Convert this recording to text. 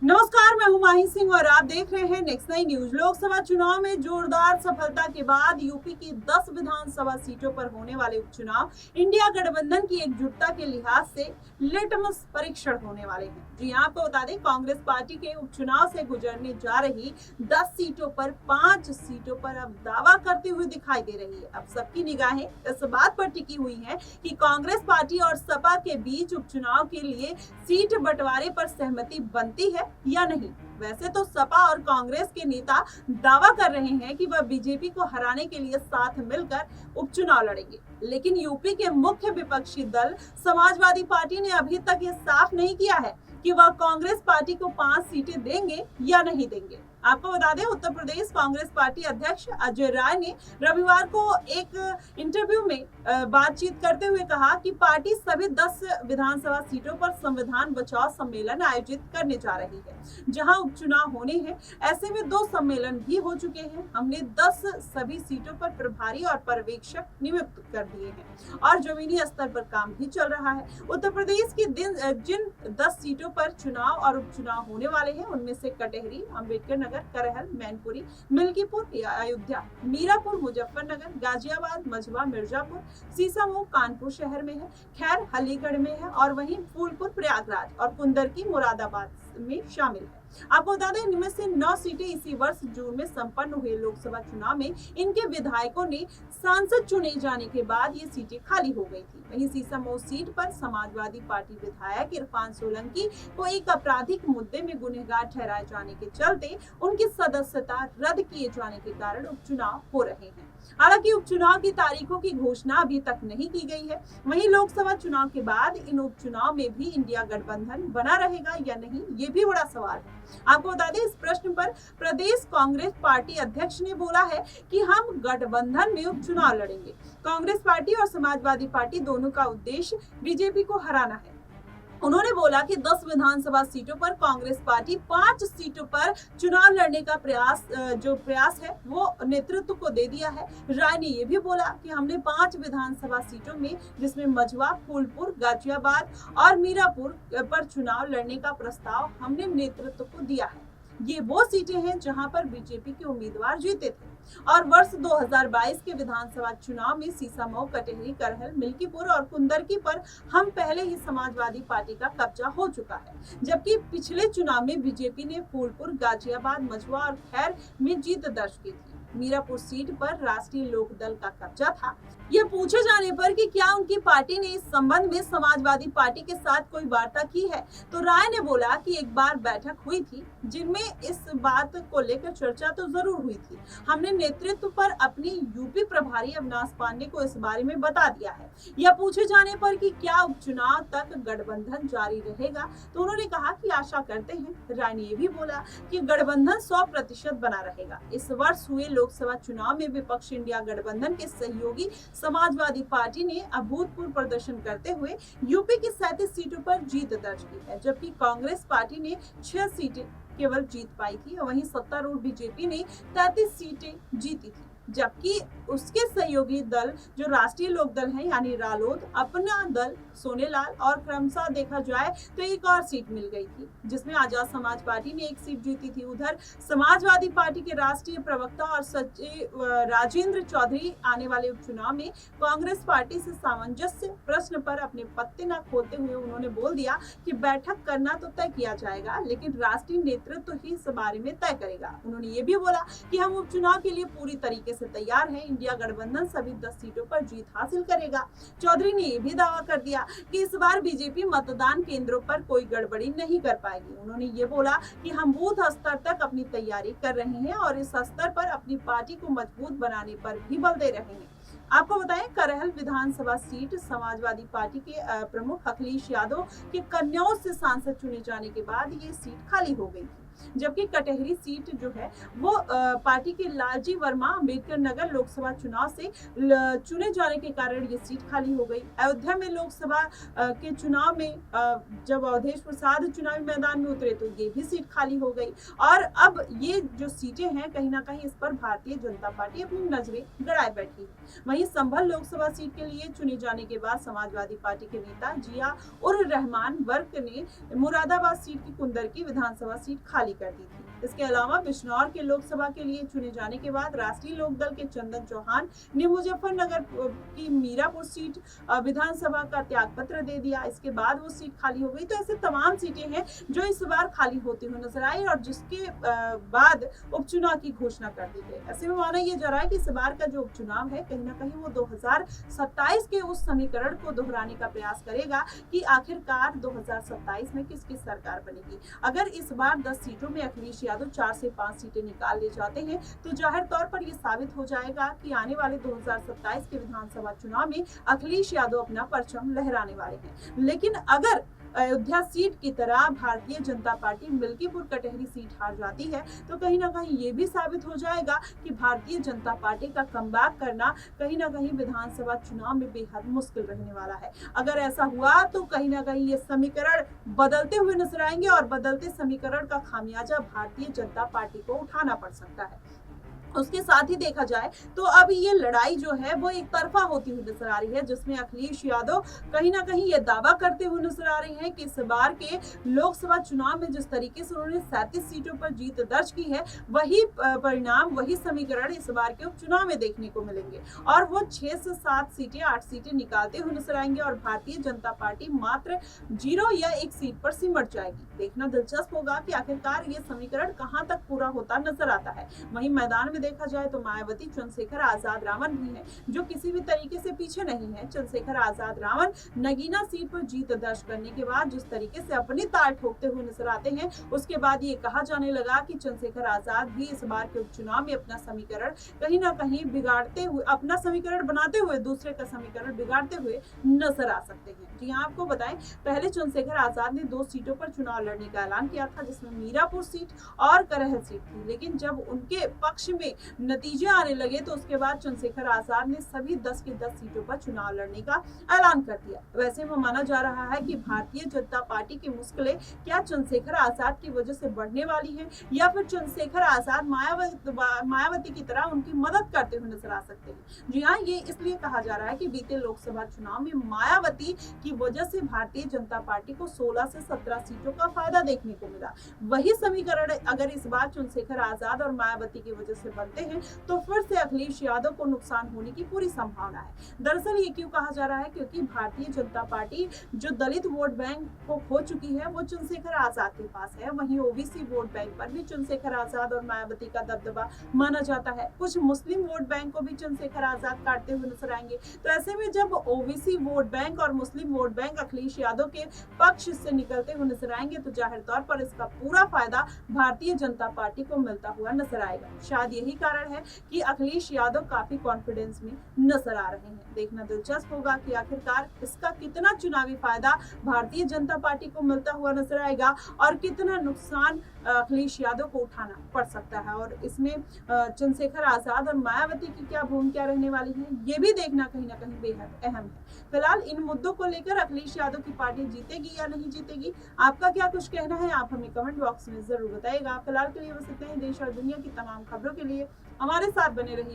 नमस्कार, मैं हूं माही सिंह और आप देख रहे हैं नेक्स्ट नाइन न्यूज। लोकसभा चुनाव में जोरदार सफलता के बाद यूपी की 10 विधानसभा सीटों पर होने वाले उपचुनाव इंडिया गठबंधन की एकजुटता के लिहाज से लिटमस परीक्षण होने वाले हैं। जी हां, आपको बता दें, कांग्रेस पार्टी के उपचुनाव से गुजरने जा रही 10 सीटों पर 5 सीटों पर अब दावा करते हुए दिखाई दे रही है। अब सबकी निगाहें इस बात पर टिकी हुई है कि कांग्रेस पार्टी और सपा के बीच उपचुनाव के लिए सीट बंटवारे पर सहमति बनती है या नहीं। वैसे तो सपा और कांग्रेस के नेता दावा कर रहे हैं कि वह बीजेपी को हराने के लिए साथ मिलकर उपचुनाव लड़ेंगे, लेकिन यूपी के मुख्य विपक्षी दल समाजवादी पार्टी ने अभी तक ये साफ नहीं किया है कि वह कांग्रेस पार्टी को 5 सीटें देंगे या नहीं देंगे। आपको बता दें, उत्तर प्रदेश कांग्रेस पार्टी अध्यक्ष अजय राय ने रविवार को एक इंटरव्यू में बातचीत करते हुए कहा कि पार्टी सभी 10 विधानसभा सीटों पर संविधान बचाओ सम्मेलन आयोजित करने जा रही है, जहां उपचुनाव होने हैं। ऐसे में 2 सम्मेलन भी हो चुके हैं। हमने 10 सभी सीटों पर प्रभारी और पर्यवेक्षक नियुक्त कर दिए हैं और जमीनी स्तर पर काम भी चल रहा है। उत्तर प्रदेश की जिन 10 सीटों पर चुनाव और उपचुनाव होने वाले हैं, उनमें से कटेहरी, अम्बेडकर नगर, करहल, मैनपुरी, मिल्कीपुर, अयोध्या, मीरापुर, मुजफ्फरनगर, गाजियाबाद, मझवा, मिर्जापुर, सीसामऊ कानपुर शहर में है, खैर अलीगढ़ में है और वहीं फूलपुर, प्रयागराज और कुंदरकी मुरादाबाद में शामिल है। आपको बता दें, इनमें से 9 सीटें इसी वर्ष जून में संपन्न हुए लोकसभा चुनाव में इनके विधायकों ने सांसद चुने जाने के बाद ये सीटें खाली हो गई थी। वहीं सीसामऊ सीट पर समाजवादी पार्टी विधायक इरफान सोलंकी को एक आपराधिक मुद्दे में गुनहगार ठहराए जाने के चलते उनकी सदस्यता रद्द किए जाने के कारण उपचुनाव हो रहे हैं। हालांकि उपचुनाव की तारीखों की घोषणा अभी तक नहीं की गई है। वहीं लोकसभा चुनाव के बाद इन उपचुनाव में भी इंडिया गठबंधन बना रहेगा या नहीं, ये भी बड़ा सवाल है। आपको बता दें, इस प्रश्न पर प्रदेश कांग्रेस पार्टी अध्यक्ष ने बोला है कि हम गठबंधन में उपचुनाव लड़ेंगे। कांग्रेस पार्टी और समाजवादी पार्टी दोनों का उद्देश्य बीजेपी को हराना है। उन्होंने बोला कि 10 विधानसभा सीटों पर कांग्रेस पार्टी 5 सीटों पर चुनाव लड़ने का प्रयास है वो नेतृत्व को दे दिया है। राय ने यह भी बोला कि हमने 5 विधानसभा सीटों में, जिसमें मझवा, फूलपुर, गाजियाबाद और मीरापुर पर चुनाव लड़ने का प्रस्ताव हमने नेतृत्व को दिया है। ये वो सीटें हैं जहां पर बीजेपी के उम्मीदवार जीते थे और वर्ष 2022 के विधानसभा चुनाव में सीसामऊ, कटेहरी, करहल, मिल्कीपुर और कुंदरकी पर हम पहले ही समाजवादी पार्टी का कब्जा हो चुका है, जबकि पिछले चुनाव में बीजेपी ने फूलपुर, गाजियाबाद, मझवा और खैर में जीत दर्ज की थी। मीरापुर सीट पर राष्ट्रीय लोक दल का कब्जा था। यह पूछे जाने पर कि क्या उनकी पार्टी ने इस संबंध में समाजवादी पार्टी के साथ कोई वार्ता की है, तो राय ने बोला कि एक बार बैठक हुई थी जिनमें इस बात को लेकर चर्चा तो जरूर हुई थी। हमने नेतृत्व पर अपनी यूपी प्रभारी अविनाश पांडे को इस बारे में बता दिया है। यह पूछे जाने पर कि क्या उपचुनाव तक गठबंधन जारी रहेगा, तो उन्होंने कहा कि आशा करते हैं। राय ने यह भी बोला कि गठबंधन 100% बना रहेगा। इस वर्ष हुए लोकसभा चुनाव में विपक्ष इंडिया गठबंधन के सहयोगी समाजवादी पार्टी ने अभूतपूर्व प्रदर्शन करते हुए यूपी की 37 सीटों पर जीत दर्ज की है, जबकि कांग्रेस पार्टी ने 6 सीटें केवल जीत पाई थी। वहीं सत्तारूढ़ बीजेपी ने 33 सीटें जीती थी, जबकि उसके सहयोगी दल जो राष्ट्रीय लोक दल है यानी रालोद, अपना दल, सोनेलाल और क्रमशः देखा जाए तो एक और सीट मिल गई थी, जिसमें आजाद समाज पार्टी ने 1 सीट जीती थी। उधर समाजवादी पार्टी के राष्ट्रीय प्रवक्ता और सचिव राजेंद्र चौधरी आने वाले उपचुनाव में कांग्रेस पार्टी से सामंजस्य प्रश्न पर अपने पत्ते न खोलते हुए उन्होंने बोल दिया कि बैठक करना तो तय किया जाएगा, लेकिन राष्ट्रीय नेतृत्व ही इस बारे में तय करेगा। उन्होंने ये भी बोला कि हम उपचुनाव के लिए पूरी तरीके से तैयार हैं। इंडिया गठबंधन सभी 10 सीटों पर जीत हासिल करेगा। चौधरी ने यह भी दावा कर दिया कि इस बार बीजेपी मतदान केंद्रों पर कोई गड़बड़ी नहीं कर पाएगी। उन्होंने ये बोला कि हम बूथ स्तर तक अपनी तैयारी कर रहे हैं और इस स्तर पर अपनी पार्टी को मजबूत बनाने पर भी बल दे रहे हैं। आपको बताएं, करहल विधानसभा सीट समाजवादी पार्टी के प्रमुख अखिलेश यादव के कन्याओं से सांसद चुने जाने के बाद ये सीट खाली हो गई थी। जबकि कटहरी सीट जो है वो पार्टी के लालजी वर्मा अम्बेडकर नगर लोकसभा चुनाव से चुने जाने के कारण ये सीट खाली हो गई। अयोध्या में लोकसभा के चुनाव में जब अवधेश प्रसाद चुनावी मैदान में उतरे तो ये भी सीट खाली हो गई और अब ये जो सीटें हैं कहीं ना कहीं इस पर भारतीय जनता पार्टी अपनी नजरें गड़ाए बैठी है। वहीं संभल लोकसभा सीट के लिए चुने जाने के बाद समाजवादी पार्टी के नेता जिया उर रहमान वर्क ने मुरादाबाद सीट की कुंदर की विधानसभा सीट खाली कर दी थी। इसके अलावा बिजनौर के लोकसभा के लिए चुने जाने के बाद राष्ट्रीय लोकदल के चंदन चौहान ने मुजफ्फरनगर की मीरापुर सीट विधानसभा का त्याग पत्र दे दिया। इसके बाद वो सीट खाली हो गई। तो ऐसे तमाम सीटें हैं जो इस बार खाली होती हुई नजर आई और जिसके बाद उपचुनाव की घोषणा कर दी गई। ऐसे में माना यह जा रहा है कि इस बार का जो उपचुनाव है कहीं ना कहीं वो 2027 के उस समीकरण को दोहराने का प्रयास करेगा कि आखिरकार 2027 में किसकी सरकार बनेगी। अगर इस बार 10 सीटों में अखिलेश यादव 4 से 5 सीटें निकाल ले जाते हैं तो जाहिर तौर पर यह साबित हो जाएगा कि आने वाले 2027 के विधानसभा चुनाव में अखिलेश यादव अपना परचम लहराने वाले हैं। लेकिन अगर अयोध्या सीट की तरह भारतीय जनता पार्टी मिल्कीपुर कटहरी सीट हार जाती है तो कहीं ना कहीं ये भी साबित हो जाएगा कि भारतीय जनता पार्टी का कमबैक करना कहीं ना कहीं विधानसभा चुनाव में बेहद मुश्किल रहने वाला है। अगर ऐसा हुआ तो कहीं ना कहीं ये समीकरण बदलते हुए नजर आएंगे और बदलते समीकरण का खामियाजा भारतीय जनता पार्टी को उठाना पड़ सकता है। उसके साथ ही देखा जाए तो अब ये लड़ाई जो है वो एक तरफा होती हुई नजर आ रही है, जिसमें अखिलेश यादव कहीं ना कहीं ये दावा करते हुए नजर आ रहे हैं कि इस बार के लोकसभा चुनाव में जिस तरीके से उन्होंने 37 सीटों पर जीत दर्ज की है वही परिणाम वही समीकरण इस बार के उपचुनाव में देखने को मिलेंगे और वो 6 से 7 सीटें 8 सीटें निकालते हुए नजर आएंगे और भारतीय जनता पार्टी मात्र 0 या 1 सीट पर सिमट जाएगी। देखना दिलचस्प होगा कि आखिरकार ये समीकरण कहां तक पूरा होता नजर आता है। वहीं मैदान में देखा जाए तो मायावती, चंद्रशेखर आजाद रावण भी हैं जो किसी भी तरीके से पीछे नहीं है। चंद्रशेखर आजाद रावण नगीना सीट पर जीत दर्ज करने के बाद जिस तरीके से अपनी ताल ठोकते हुए नजर आते हैं उसके बाद ये कहा जाने लगा कि चंद्रशेखर आजाद भी इस बार के उपचुनाव में अपना समीकरण कहीं ना कहीं बिगाड़ते हुए अपना समीकरण बनाते हुए दूसरे का समीकरण बिगाड़ते हुए नजर आ सकते हैं। जी हाँ, आपको बताएं पहले चंद्रशेखर आजाद ने 2 सीटों पर चुनाव लड़ने का ऐलान किया था जिसमें मीरापुर सीट और करहल सीट थी, लेकिन जब उनके पक्ष में नतीजे आने लगे तो उसके बाद चंद्रशेखर आजाद ने सभी 10 की 10 सीटों पर चुनाव लड़ने का ऐलान कर दिया। वैसे में माना जा रहा है कि भारतीय जनता पार्टी की मुश्किलें क्या चंद्रशेखर आजाद की वजह से बढ़ने वाली है या फिर चंद्रशेखर आजाद मायावती की तरह उनकी मदद करते हुए नजर आ सकते हैं। जी हाँ, ये इसलिए कहा जा रहा है कि बीते लोकसभा चुनाव में मायावती की वजह से भारतीय जनता पार्टी को 16 से 17 सीटों का फायदा देखने को मिला। वही समीकरण अगर इस बार चंद्रशेखर आजाद और मायावती की वजह से बनते हैं तो फिर से अखिलेश यादव को नुकसान होने की पूरी संभावना है। दरअसल ये क्यों कहा जा रहा है, क्योंकि भारतीय जनता पार्टी जो दलित वोट बैंक को खो चुकी है वो चंद्रशेखर आजाद के पास है। वहीं ओबीसी वोट बैंक पर भी चंद्रशेखर आजाद और मायावती का दबदबा माना जाता है। कुछ मुस्लिम वोट बैंक को भी चंद्रशेखर आजाद काटते हुए नजर आएंगे। तो ऐसे में जब ओबीसी वोट बैंक और मुस्लिम वोट बैंक अखिलेश यादव के पक्ष से निकलते हुए नजर आएंगे तो जाहिर तौर पर इसका पूरा फायदा भारतीय जनता पार्टी को मिलता हुआ नजर आएगा। शायद यही कारण है कि अखिलेश यादव काफी कॉन्फिडेंस में नजर आ रहे हैं। देखना दिलचस्प होगा कि आखिरकार इसका कितना चुनावी फायदा भारतीय जनता पार्टी को मिलता हुआ नजर आएगा और कितना नुकसान अखिलेश यादव को उठाना पड़ सकता है और इसमें चंद्रशेखर आजाद और मायावती की क्या भूमिका रहने वाली है ये भी देखना कहीं ना कहीं बेहद अहम है। फिलहाल इन मुद्दों को लेकर अखिलेश यादव की पार्टी जीतेगी या नहीं जीतेगी, आपका क्या कुछ कहना है आप हमें कमेंट बॉक्स में जरूर बताइएगा। फिलहाल के लिए बस इतना ही। देश और दुनिया की तमाम खबरों के लिए हमारे साथ बने रहिए।